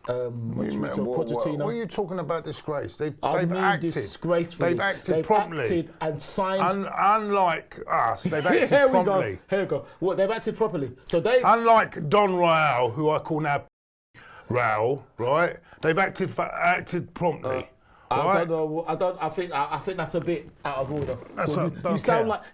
Pochettino. What are you talking about disgrace? They've acted. Disgracefully. They've acted promptly. Acted and signed. Unlike us, they've acted promptly. Here we go. What, they've acted properly. So they. Unlike Don Raul, who I call now Raul, right? They've acted promptly. I don't know. I think that's a bit out of order.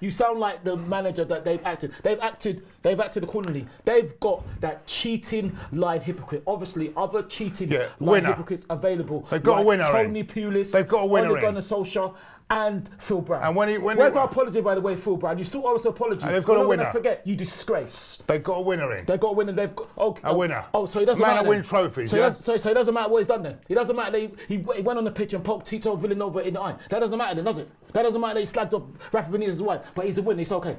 You sound like the manager that they've acted. They've acted accordingly. They've got that cheating line hypocrite. Obviously, other cheating line hypocrites available. They've got a winner. Tony Pulis. They've got a winner. Ole Gunnar Solskjaer and Phil Brown. And where's our apology, by the way, Phil Brown? You still owe us an apology. And they've got a winner. Don't forget, you disgrace. They've got a winner in. They've got a winner. They've got a winner. Oh, so it doesn't matter. Man that wins trophies. So it doesn't matter what he's done then. It doesn't matter that he went on the pitch and poked Tito Villanova in the eye. That doesn't matter then, does it? That doesn't matter that he slagged off Rafa Benitez's wife. But he's a winner. It's okay.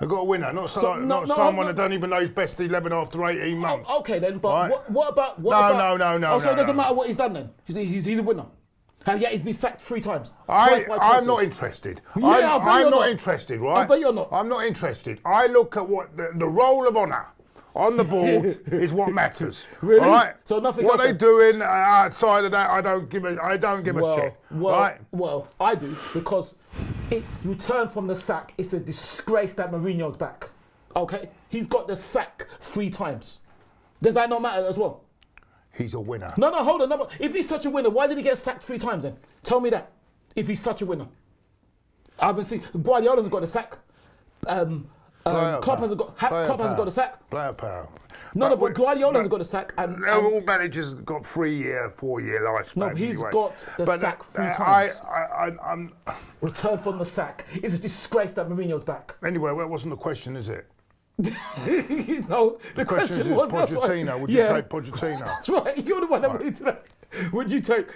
They've got a winner, not someone that don't even know his best 11 after 18 months. Okay then, but right. what about? No. Oh, so it doesn't matter what he's done then. He's a winner. And yet he's been sacked 3 times. I'm not interested. Yeah, I'm not interested, right? But you're not. I'm not interested. I look at what the role of honour on the board is what matters. Really? All right? So nothing what else they doing outside of that, I don't give a shit. Right? Well, I do, because it's return from the sack. It's a disgrace that Mourinho's back. Okay? He's got the sack 3 times. Does that not matter as well? He's a winner. No, hold on. No, if he's such a winner, why did he get sacked 3 times then? Tell me that. If he's such a winner. I haven't seen. Guardiola hasn't got a sack. Klopp hasn't got a sack. Player power. No, but Guardiola hasn't got a sack. And all managers got 3-year, 4-year lifespan. No, he's got the sack 3 times. I'm return from the sack. It's a disgrace that Mourinho's back. Anyway, that wasn't the question, is it? No, the question was Pochettino. Would you take Pochettino? That's right. You're the one that wanted to know. Would you take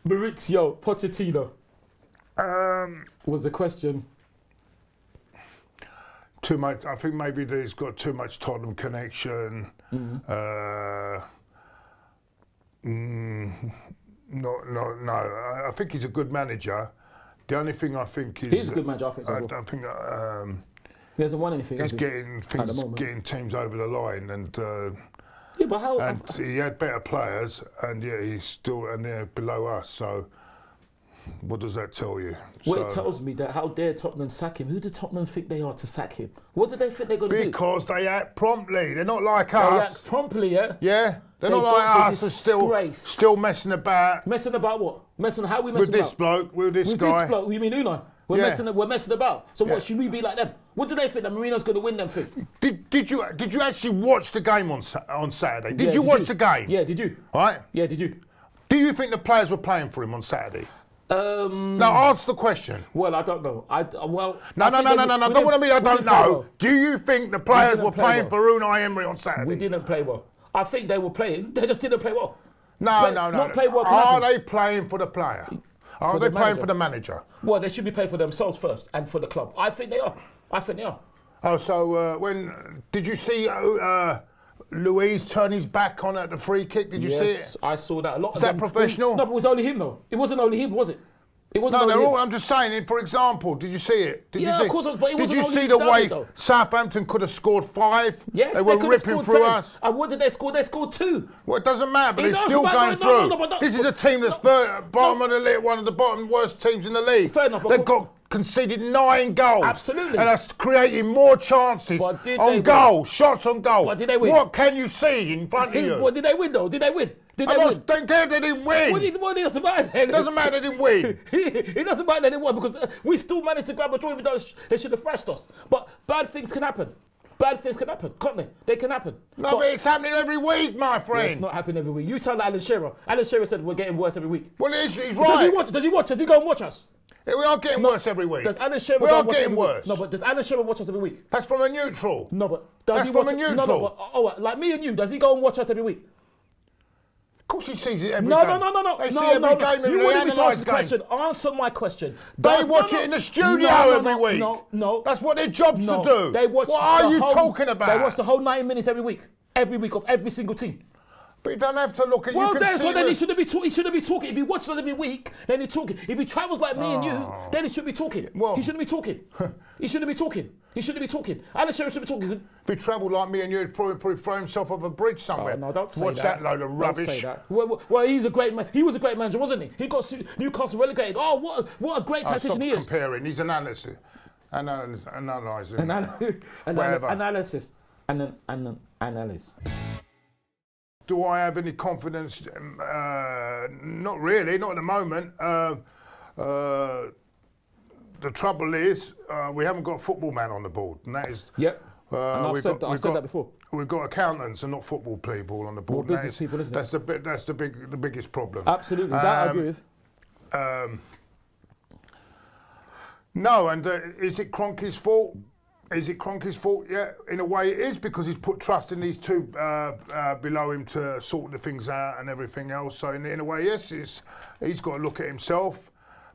Maurizio Pochettino? Was the question. Too much. I think maybe he's got too much Tottenham connection. No. I think he's a good manager. The only thing I think is he's a good manager. I think. I think. He hasn't won anything. He's getting teams over the line, and but how? And he had better players, and he's still they're below us. So, what does that tell you? Well, it tells me that how dare Tottenham sack him? Who do Tottenham think they are to sack him? What do they think they're going to do? Because they act promptly. They're not like us. They act promptly, yeah. Yeah, they're not like us. Still messing about. Messing about what? How are we messing about? With this bloke, with this guy. With this bloke, you mean Unai? We're messing about. So what, should we be like them? What do they think that Mourinho's going to win them thing? Did you actually watch the game on Saturday? Did you watch the game? Yeah, did you? Right? Yeah, did you? Do you think the players were playing for him on Saturday? Now answer the question. Well, I don't know. No. Don't want to be. I don't know. Well. Do you think the players were playing for Unai Emery on Saturday? We didn't play well. I think they were playing. They just didn't play well. No. Not play well. Are they playing for the player? Are they playing for the manager? Well, they should be playing for themselves first and for the club. I think they are. Oh, so when did you see Luiz turn his back on at the free kick? Did you see it? Yes, I saw that a lot. Is that professional? No, but it was only him though. It wasn't only him, was it? It wasn't no, I'm just saying. For example, did you see it? Did you see? Of course, but it wasn't Did you only see him the done way it, though. Southampton could have scored 5? Yes, they were ripping through 10. us. And what did they score? They scored 2. Well, it doesn't matter, but they're still going through. This is a team that's bottom of the league, one of the bottom worst teams in the league. Fair enough. They've got conceded 9 goals. Absolutely. And that's creating more chances on goal, shots on goal. But did they win? What can you see in front of you? What did they win though? Did they win? Don't care if they didn't win. What doesn't matter? It doesn't matter they didn't win. It doesn't matter they didn't win because we still managed to grab a draw even though they should have thrashed us. But bad things can happen. Bad things can happen, can't they? They can happen. No, but it's happening every week, my friend. It's not happening every week. You sound like Alan Shearer. Alan Shearer said we're getting worse every week. Well, he's right. Does he watch? Does he go and watch us? Yeah, we are getting worse every week. Does Alan Shearer we go are and watch getting every worse. Week? No, but does Alan Shearer watch us every week? That's from a neutral. No, but does That's he from watch a neutral. No, but like me and you, does he go and watch us every week? Of course he sees it every game. No. They see every game. You wanted me to ask the question. Answer my question. They watch it in the studio every week. No. That's what their job's to do. They watch what are you talking about? They watch the whole 90 minutes every week. Every week of every single team. But you don't have to look at. Well, you then he shouldn't be talking. He shouldn't be talking. If he watches us every week, then he's talking. If he travels like me and you, then he shouldn't be talking. Well, he shouldn't be talking. He shouldn't be talking. He shouldn't be talking. Alan Shearer shouldn't be talking. If he travelled like me and you, he'd probably throw himself off a bridge somewhere. Oh, no, don't say Watch that. that load of rubbish. Don't say that. Well, he's a great man. He was a great manager, wasn't he? He got Newcastle relegated. Oh, what a great tactician he is. Stop comparing. He's an analyst. Analysing. Analysis. An analyst. Do I have any confidence? Not really, not at the moment. The trouble is, we haven't got a football man on the board, and that is. Yep. And I've said that before. We've got accountants and not football people on the board. Well, business people, isn't it? That's the biggest problem. Absolutely, that I agree with. No, and is it Kroenke's fault? Is it Kroenke's fault? Yeah, in a way it is, because he's put trust in these two below him to sort the things out and everything else. So in a way, yes, he's got to look at himself.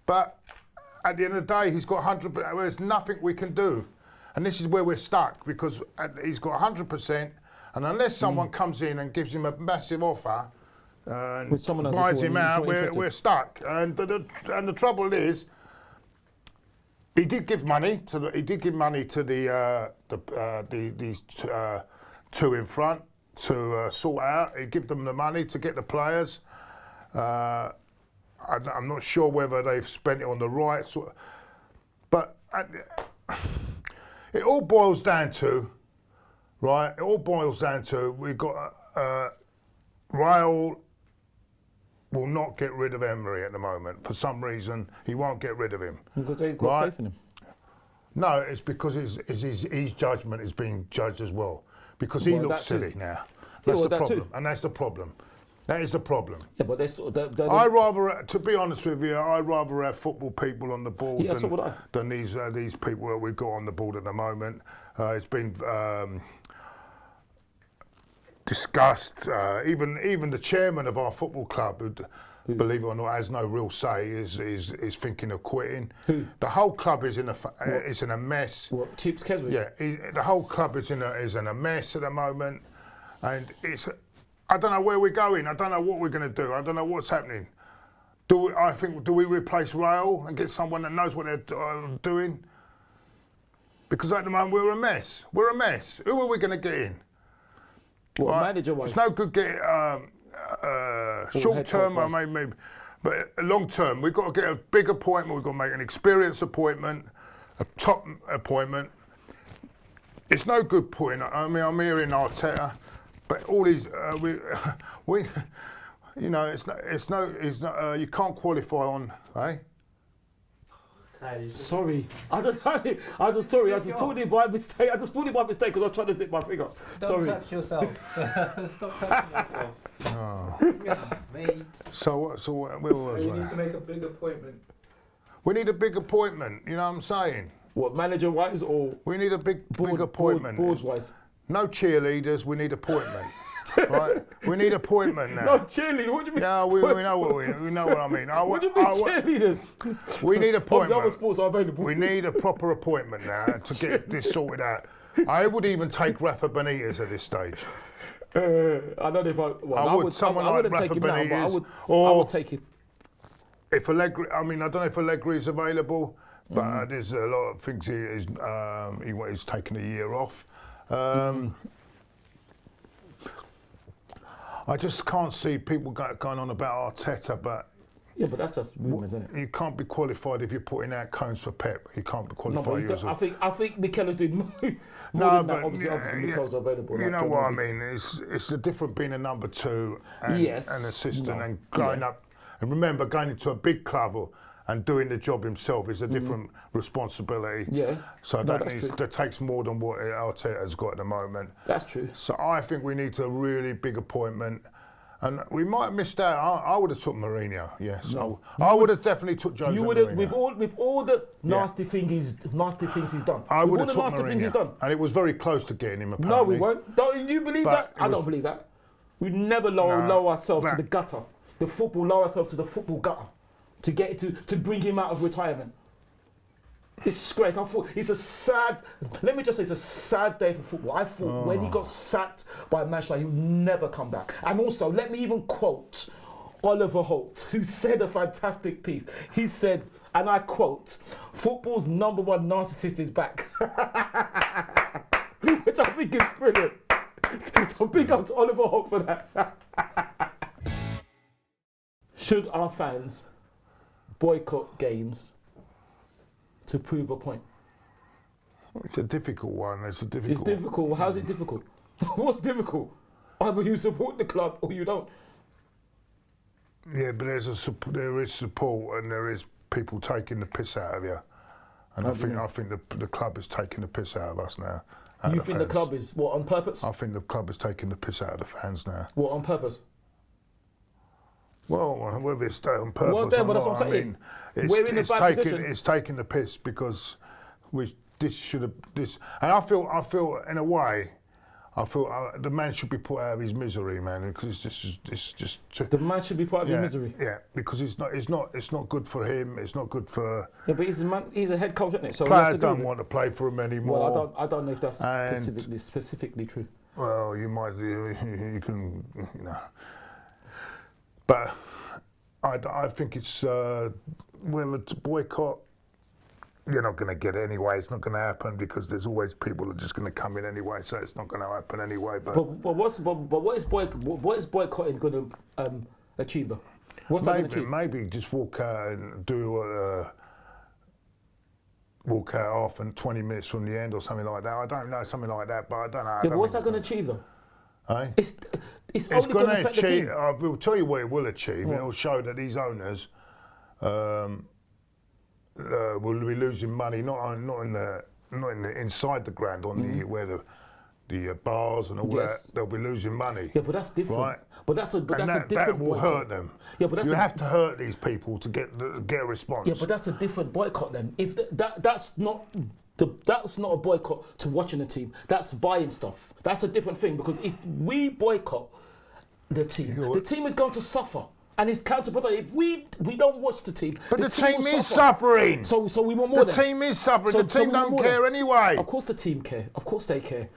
But at the end of the day, he's got 100%. There's nothing we can do. And this is where we're stuck, because he's got 100%. And unless someone comes in and gives him a massive offer and buys him out, we're stuck. And the trouble is, he did give money to these two in front to sort out. He gave them the money to get the players. I'm not sure whether they've spent it on the right sort, but it all boils down to, right? It all boils down to we've got Raul will not get rid of Emery at the moment. For some reason, he won't get rid of him. Because they've got faith in him. No, it's because his judgment is being judged as well. Because he looks silly now. That's the problem, and that's the problem. That is the problem. Yeah, but I rather, to be honest with you, I'd rather have football people on the board than these people that we've got on the board at the moment. It's been discussed. Even the chairman of our football club, who, believe it or not, has no real say, is thinking of quitting. Who? The whole club is in a mess. What, Chips Keswick? Yeah, the whole club is in a mess at the moment, and I don't know where we're going. I don't know what we're going to do. I don't know what's happening. Do we replace Rail and get someone that knows what they're doing? Because at the moment we're a mess. We're a mess. Who are we going to get in? What, manager-wise? It's no good getting short term, maybe, but long term. We've got to get a big appointment. We've got to make an experienced appointment, a top appointment. It's no good putting. I mean, I'm hearing Arteta, but all these we you know, it's not. You can't qualify on, eh? Sorry, I just pulled it by mistake. I just pulled it by mistake because I was trying to zip my finger. Don't touch yourself. Stop touching yourself. Oh. Mate. So where was You need to make a big appointment. We need a big appointment. You know what I'm saying? What, manager-wise or? We need a big appointment. Board-wise. No cheerleaders. We need appointment. Right, we need appointment now. No cheerleader. What do you mean? No, we know what I mean. What do you mean cheerleaders? We need appointment. Other sports are available. We need a proper appointment now to get this sorted out. I would even take Rafa Benitez at this stage. I don't know if I. Well, I would. Someone I like wouldn't Rafa take him now, Benitez, but I would take him. If Allegri, I mean, I don't know if Allegri is available, but there's a lot of things he's taken a year off. I just can't see people going on about Arteta, but yeah, but that's just rumours, isn't it? You can't be qualified if you're putting out cones for Pep. You can't be qualified. No, but I think Mikel is doing more than that. Obviously, Mikel's available. You know what I mean? It's the different being a number two and an assistant and growing up. And remember, going into a big club and doing the job himself is a different responsibility. Yeah. So that takes more than what Arteta has got at the moment. That's true. So I think we need a really big appointment. And we might have missed out. I would have took Mourinho, yes. No. I would have definitely took Jose You would have, with all the nasty things he's done. I would have took Mourinho. And it was very close to getting him, apparently. No, we won't. Don't you believe that? I don't believe that. We never lower ourselves to the gutter. The football, lower ourselves to the football gutter to bring him out of retirement. Disgrace. I thought it's a sad. Let me just say, it's a sad day for football. I thought when he got sacked by Manchester, he would never come back. And also, let me even quote Oliver Holt, who said a fantastic piece. He said, and I quote, "Football's #1 narcissist is back," which I think is brilliant. So big up to Oliver Holt for that. Should our fans boycott games to prove a point? It's a difficult one. It's It's difficult. Well, how's it difficult? What's difficult? Either you support the club or you don't. Yeah, but there is support, and there is people taking the piss out of you. And I think the club is taking the piss out of us now. You think the club is what, on purpose? I think the club is taking the piss out of the fans now. What, on purpose? Well, whether it's on purpose Well, then, or but that's not, what I'm saying. It's, We're in a bad position. It's taking the piss because this should have and I feel in a way. I feel the man should be put out of his misery, man, because it's just. The man should be part of his misery. Yeah, because it's not good for him. It's not good for. Yeah, but he's a head coach, isn't it? So players don't want to play for him anymore. Well, I don't know if that's specifically true. Well, you can, but I think it's whether to boycott. You're not going to get it anyway. It's not going to happen because there's always people that are just going to come in anyway. So it's not going to happen anyway. But what is boycotting going to achieve though? What's that going to achieve? Maybe just walk out and do walk out off and 20 minutes from the end or something like that. I don't know, something like that. But I don't know. Yeah, but what's that going to achieve though? Eh? It's only going to affect the team. I will tell you what it will achieve. It will show that these owners. Will be losing money not in the inside the ground on where the bars and all that. They'll be losing money. Yeah, but that's different. Right? But that's a different. That will hurt them. Yeah, but you have to hurt these people to get a response. Yeah, but that's a different boycott then. If that's not a boycott to watching the team. That's buying stuff. That's a different thing because if we boycott the team is going to suffer. And it's counterproductive. If we don't watch the team, but the team is suffering. So we want more. The team is suffering. The team don't care anyway. Of course the team care. Of course they care.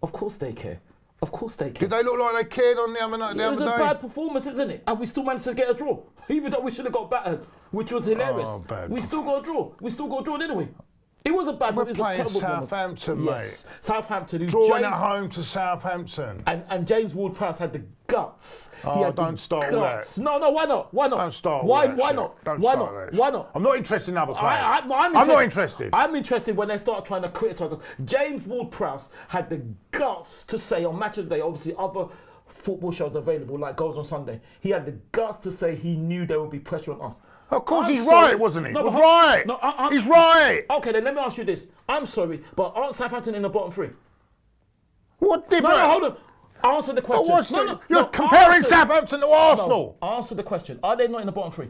Of course they care. Of course they care. Did they look like they cared on the other night? It was a bad performance, isn't it? And we still managed to get a draw. Even though we should have got battered, which was hilarious. We still got a draw. We still got a draw, didn't we? It was a bad. We're it was playing a terrible Southampton, mate. Yes, Southampton. Drawing at home to Southampton. And James Ward-Prowse had the guts. Don't start all that. No, why not? Why not? Don't start all why, that Why shit. not? Don't why start not? that Why shit. not? I'm not interested in other players. I'm not interested. I'm interested when they start trying to criticise us. James Ward-Prowse had the guts to say on Match of the Day, obviously other football shows available like Goals on Sunday, he had the guts to say he knew there would be pressure on us. Of course, he's right, wasn't he? He's right. No, he's right. Okay, then let me ask you this. I'm sorry, but aren't Southampton in the bottom three? What difference? No, hold on. Answer the question. You're comparing Southampton to Arsenal. No, answer the question. Are they not in the bottom three?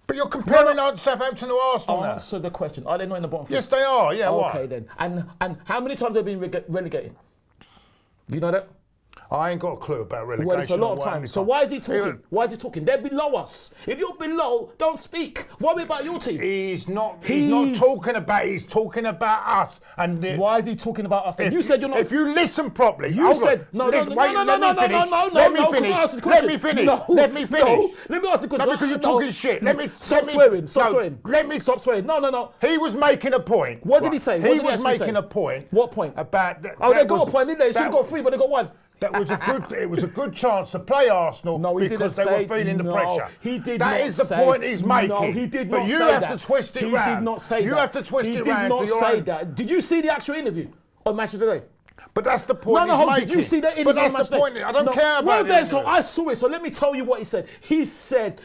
But you're comparing Southampton to Arsenal now. Answer the question. Are they not in the bottom three? Yes, they are. Yeah, okay, then. And how many times have they been relegated? Do you know that? I ain't got a clue about relegation. Well, it's a lot of times. So why is he talking? Why is he talking? They're below us. If you're below, don't speak. Worry about your team. He's not talking about. He's talking about us. And why is he talking about us? You said you're not. If you listen properly, you said no. Let me finish. Let me finish. Let me ask the question. No, because you're talking shit. Stop swearing. Stop swearing. Stop swearing. No. He was making a point. What did he say? He was making a point. What point? About they got a point, didn't they? They should have got 3, but they got 1. It was a good chance to play Arsenal because they were feeling the pressure. He did that not is the say, point he's making. No, he did not but you say have that. to twist it he round. He did not say you that. have to twist it round. He did not say that. Did you see the actual interview on Match of the Day? But that's the point he's making. Did you see that interview? But that's the point. I don't care about it. So I saw it. So let me tell you what he said. He said,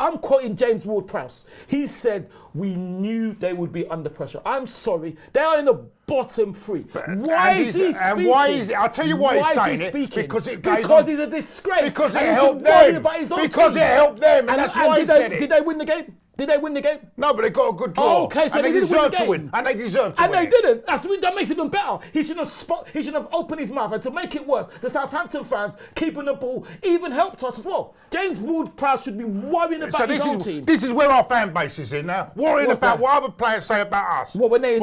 I'm quoting James Ward-Prowse. He said, we knew they would be under pressure. I'm sorry. They are in the bottom 3. Why is he speaking? And why is it? I'll tell you why he's saying it. Because he's a disgrace. Because it helped them. Because it helped them. And that's why he said it. Did they win the game? Did they win the game? No, but they got a good draw. Oh, okay, so and they they didn't win the deserve to game. win. And they deserve to And win. they didn't. That makes it even better. He should have opened his mouth, and to make it worse, the Southampton fans keeping the ball even helped us as well. James Ward-Prowse should be worrying about his own team. This is where our fan base is in now. Worrying What's about that? what other players say about us. Well, when they're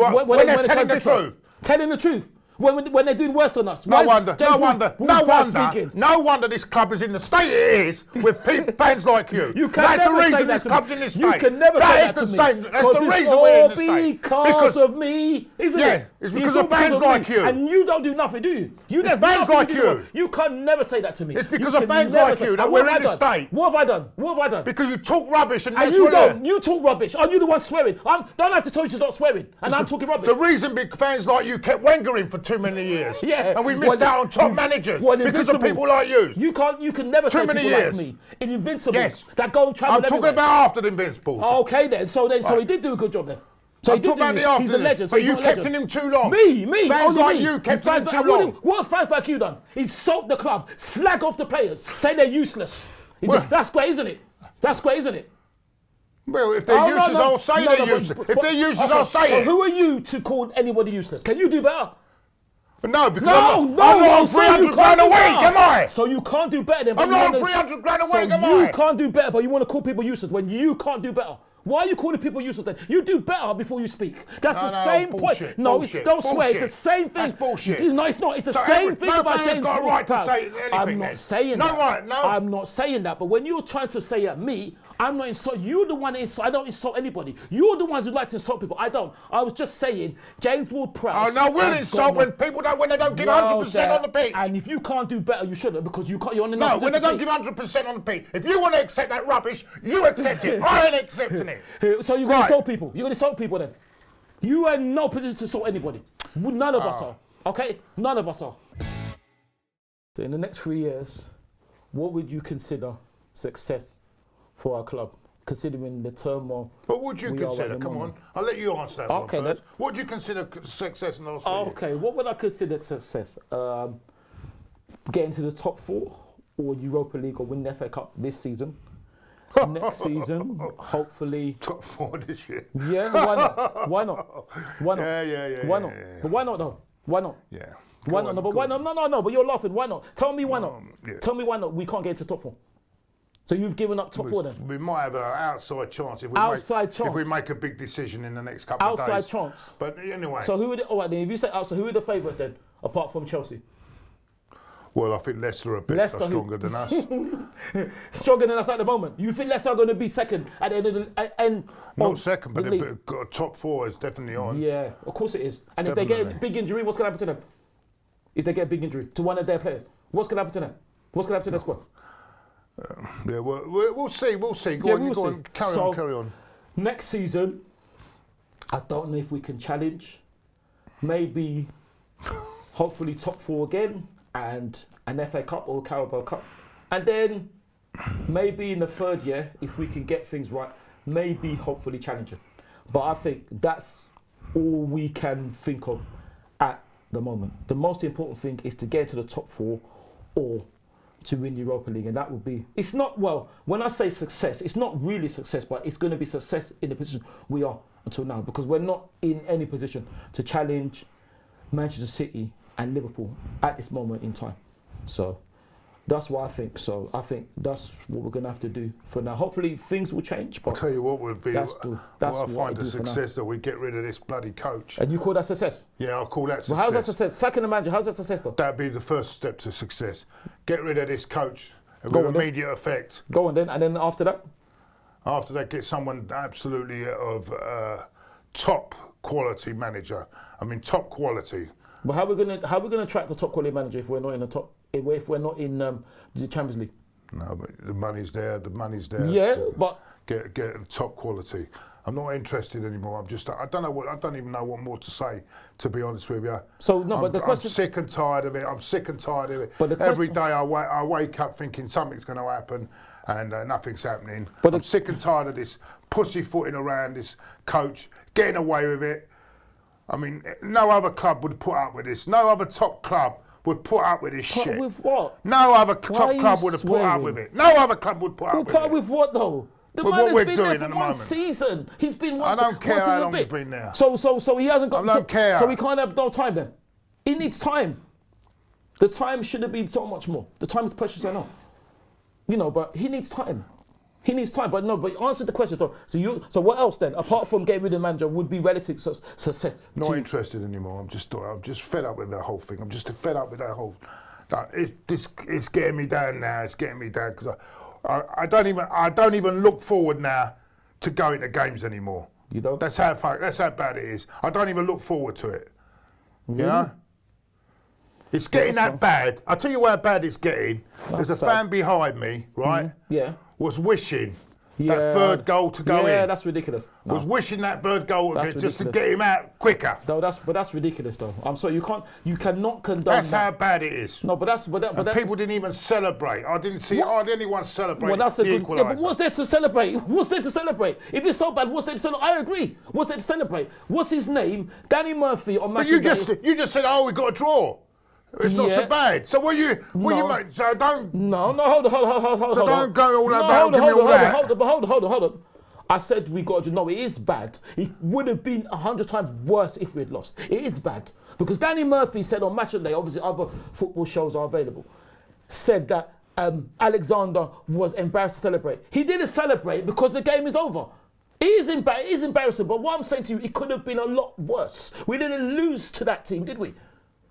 telling the truth. Telling the truth. When they're doing worse than us. No wonder this club is in the state it is with fans like you. That's the reason this club's in this state. You can never say that to me. That's the reason we're in this state. Because of me, isn't it? Yeah, it's because of fans like you. And you don't do nothing, do you? It's fans like you. You can never say that to me. It's because of fans like you that we're in this state. What have I done? What have I done? Because you talk rubbish and you don't. You talk rubbish. Are you the one swearing? Don't have to tell you to stop swearing. And I'm talking rubbish. The reason big fans like you kept Wenger in for too many years. Yeah. And we missed out on top managers because of people like you. You can never say people like me. In Invincibles that go and travel I'm talking about after the Invincibles. Okay then. So he did do a good job then. So I'm talking about the after. He's a legend. So but you kept him too long. Me. Fans like you kept him too long. What have fans like you done? Insult the club, slag off the players, say they're useless. That's great, isn't it? Well, if they're useless, I'll say they're useless. If they're useless, I'll say it. So who are you to call anybody useless? Can you do better? No, because I'm not on 300 grand a week, am I? So you can't do better than... I'm not on 300 grand a week, am I? So you can't do better, but you want to call people useless when you can't do better. Why are you calling people useless then? You do better before you speak. That's the same point. No, don't swear. It's the same thing. That's bullshit. No, it's not. It's the same thing about James got a right to say anything. I'm not saying that. No right, no. I'm not saying that. But when you're trying to say at me, I'm not insulting. You're the one that insults. I don't insult anybody. You're the ones who like to insult people. I don't. I was just saying, James Ward-Prowse. Oh no, we'll insult when people don't, when they don't give 100% on the pitch. And if you can't do better, you shouldn't, because you're on the No, when they don't give 100% on the pitch. If you want to accept that rubbish, you accept it. I ain't accepting it. So you're going to insult people. You're going to insult people then. You are in no position to insult anybody. None of us are. Okay? None of us are. So in the next 3 years, what would you consider success for our club, considering the turmoil? What would you consider? Come on, I'll let you answer that one first. Then. What do you consider success in those 3 years? Okay, what would I consider success? Getting to the top 4 or Europa League or win the FA Cup this season. Next season, hopefully. Top 4 this year. Yeah, why not? Why not? Why not? Yeah. Why not? But why not though? Why not? Yeah. Why not? No, but why not? No. But you're laughing. Why not? Tell me why not. Yeah. Tell me why not. We can't get into top 4. So you've given up top 4 then? We might have an outside chance if we make a big decision in the next couple of days. Outside chance. But anyway. So who would? All right, then. If you say outside, who are the favourites then, apart from Chelsea? Well, I think Leicester are a bit stronger than us. Stronger than us at the moment. You think Leicester are going to be second at the end of the end? Not second, but they've got a top 4 is definitely on. Yeah, of course it is. And if they get a big injury, what's going to happen to them? If they get a big injury to one of their players, what's going to happen to them? What's going to happen to their squad? Yeah, we'll see. Go on, carry on. Next season, I don't know if we can challenge. Maybe, hopefully, top 4 again, and an FA Cup or Carabao Cup, and then maybe in the 3rd year, if we can get things right, maybe hopefully challenging. But I think that's all we can think of at the moment. The most important thing is to get into the top 4 or to win Europa League, and that would be, it's not, well, when I say success, it's not really success, but it's going to be success in the position we are until now, because we're not in any position to challenge Manchester City and Liverpool at this moment in time. So that's what I think. So I think that's what we're going to have to do for now. Hopefully things will change. I'll tell you what would be, that's what I find a success, that we get rid of this bloody coach. And you call that success? Yeah, I'll call that success. Well, how's that success? Sacking the manager, how's that success though? That'd be the first step to success. Get rid of this coach with immediate effect. Go on then, and then after that? After that, get someone absolutely of top quality manager. I mean, top quality. But how are we gonna attract a top quality manager if we're not in the top? If we're not in the Champions League? No, but the money's there. Yeah, but get top quality. I'm not interested anymore. I don't even know what more to say, to be honest with you. So no, but the question. I'm sick and tired of it. But every day I wake up thinking something's going to happen, and nothing's happening. But I'm sick and tired of this pussyfooting around this coach, getting away with it. I mean, no other club would put up with this. No other top club would put up with this shit. Put with what? No other top club would have put up with it. No other club would put up with it. Put up with what though? The With man what has we're been doing there at for the one moment. season. He's been one. I don't care one how season long bit. he's been there. So he hasn't got. I don't care. So he can't have no time then. He needs time. The time should have been so much more. The time is precious, I know. You know, but he needs time. He needs time, but no. But answer the question. So what else then, apart from getting rid of the manager, would be relative success? Not interested anymore. I'm just fed up with that whole thing. I'm just fed up with that whole. It's getting me down now. It's getting me down because I don't even look forward now to going to games anymore. You don't? That's how bad it is. I don't even look forward to it. Really? You know? It's getting that bad. I'll tell you how bad it's getting. There's a fan behind me, right? Yeah. Was wishing that third goal to go in. Yeah, that's ridiculous. No. Was wishing that third goal That's just to ridiculous. get him out quicker. No, that's ridiculous though. I'm sorry, you cannot condone That's that. how bad it is. No, but that, People didn't even celebrate. I didn't see anyone celebrate. Well, that's a the good. Yeah, but equaliser. what's there to celebrate? What's there to celebrate? If it's so bad, what's there to celebrate? I agree. What's there to celebrate? What's his name? Danny Murphy on match. But you just said, oh, we got a draw. It's not so Yeah. bad. So what you make? So don't. No, hold on. So don't go all No, about. hold Give me all that. on. I said we got to know it is bad. It would have been 100 times worse if we had lost. It is bad. Because Danny Murphy said on Match of the Day, obviously other football shows are available, said that Alexander was embarrassed to celebrate. He didn't celebrate because the game is over. It is embarrassing, but what I'm saying to you, it could have been a lot worse. We didn't lose to that team, did we?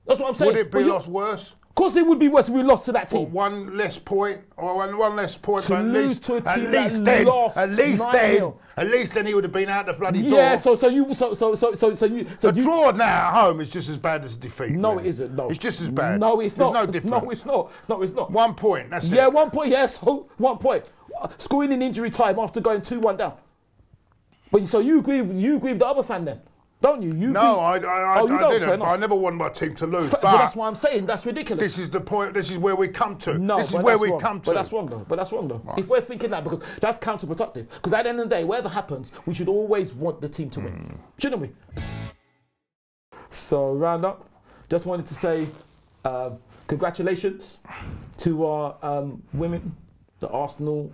That's what I'm saying. Would it be lost worse? Of course it would be worse if we lost to that team. One less point, or one less point, To but lose to a team that lost at least 9-0. then he would have been out the bloody door. Yeah, so The draw now at home is just as bad as defeat. No, really. it isn't. No, It's just as bad. No, it's not. There's no difference. No, it's not. No, it's not. 1 point. That's Yeah, it. 1 point. Yes, 1 point. Scoring in injury time after going 2-1 down. But so you agree with the other fan then, don't you? No, I don't, didn't. fair But enough. I never want my team to lose. But that's why I'm saying that's ridiculous. This is the point. This is where we come to. No, this is but where that's we wrong. come to. But that's wrong though. If we're thinking that, because that's counterproductive. Because at the end of the day, whatever happens, we should always want the team to win, shouldn't we? So round up, just wanted to say congratulations to our women, the Arsenal,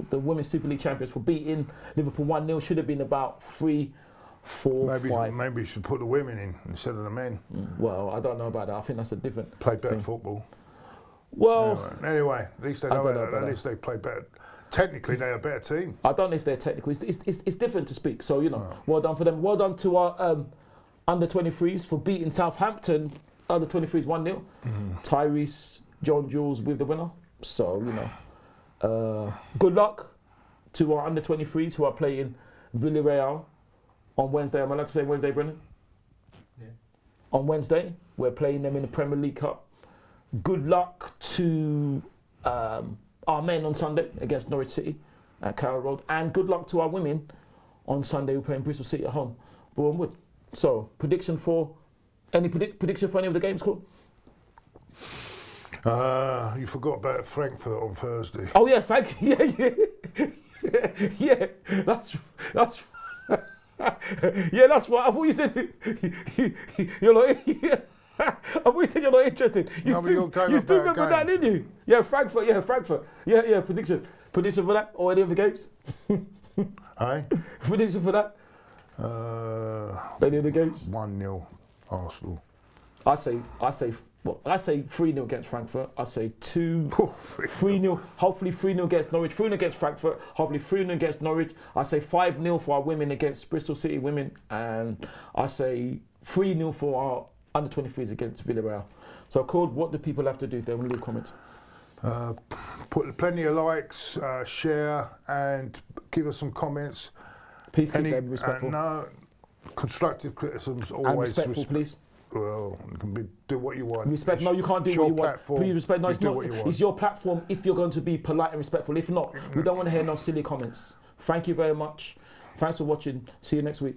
the Women's Super League champions, for beating Liverpool 1-0. Should have been about 3, 4, 5. Maybe you should put the women in instead of the men. Well, I don't know about that. I think that's a different Play better thing. football. Well, Anyway, at least they know. At least they play better. Technically, they're a better team. I don't know if they're technical. It's different to speak. So, well done for them. Well done to our under-23s for beating Southampton under-23s 1-0. Tyrese, John Jules with the winner. So, good luck to our under-23s who are playing Villarreal on Wednesday. Am I allowed to say Wednesday, Brendan? Yeah. On Wednesday, we're playing them in the Premier League Cup. Good luck to our men on Sunday against Norwich City at Carroll Road. And good luck to our women on Sunday. We're playing Bristol City at home. Boreham Wood. So, prediction for any of the games, Claude? You forgot about Frankfurt on Thursday. Oh yeah, thank you. Yeah. That's yeah, that's what I thought you said. You're not. I thought you said you're not interested. You still remember that, didn't you? Yeah, Frankfurt. Yeah, prediction for that or any of the games. Aye. Prediction for that. Any of the games. 1-0 Arsenal. I say 3-0 against Frankfurt. I say 3-0. Hopefully 3-0 against Norwich. 3-0 against Frankfurt. Hopefully 3-0 against Norwich. I say 5-0 for our women against Bristol City women, and I say 3-0 for our under-23s against Villarreal. So, Claude, what do people have to do if they want to leave comments? Put plenty of likes, share, and give us some comments. Please keep them respectful. No, constructive criticisms always. And respectful, please. Well, you can do what you want. Respect. No, you can't do what you want. Please respect. No, it's not. It's your platform. If you're going to be polite and respectful. If not, we don't want to hear no silly comments. Thank you very much. Thanks for watching. See you next week.